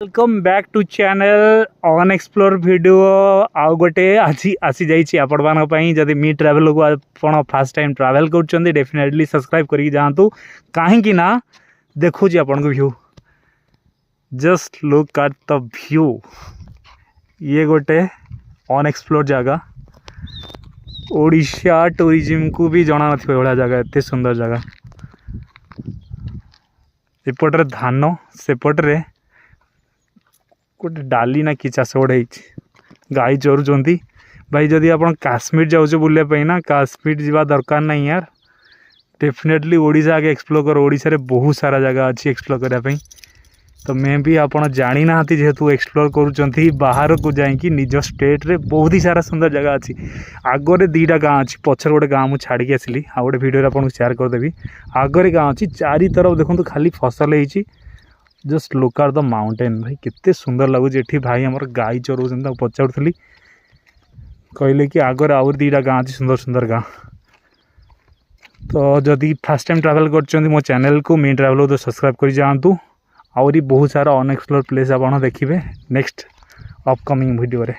Welcome back to channel unexplore video आउ गोटे आज आसी जाइए आपण जदि मी ट्रैवल को आप फास्ट टाइम ट्रैवल कर डेफिनेटली सब्सक्राइब करके जातु कहीं ना देखु आपन को view just look at the view ये गोटे अनएक्सप्लोर जगह ओडिशा टूरिज्म को भी जना ना जगह एत सुंदर जगह एपटे धान सेपटे गोटे डाली ना कि चाष गोटे गाई चरुंच भाई जदि आप काश्मीर जाऊँ बुलापी ना काश्मीर जावा दरकार नहीं यार डेफिनेटली ओडिशा आगे एक्सप्लोर कर ओडिशा रे बहुत सारा जगह अच्छी एक्सप्लोर करने तो मैं भी आप जानी ना जेहेतु एक्सप्लोर करुँच बाहर को जाकि निज स्टेट रे बहुत ही सारा सुंदर जगह अच्छी आगरे दीटा गाँ अच्छी पचर गोटे गाँ मुझे छाड़ी आसली आ गोटे भिडियो आपको शेयर करदेवी आगरे गाँ अच्छी चारि तरफ देखो खाली फसल होती just look at the mountain भाई केते सुंदर लगुच एठी भाई हमर गाई चरौछन पचारुली कहले कि आगर आउर दीटा गाँ अच्छी सुंदर सुंदर गाँ तो जदि फास्ट टाइम ट्रैवल कर मो चैनल को मी ट्रैवल तो सब्सक्राइब कर जातु आउरी बहुत सारा अनएक्सप्लोर प्लेस आप देखिए नेक्स्ट अपकमिंग वीडियो रे।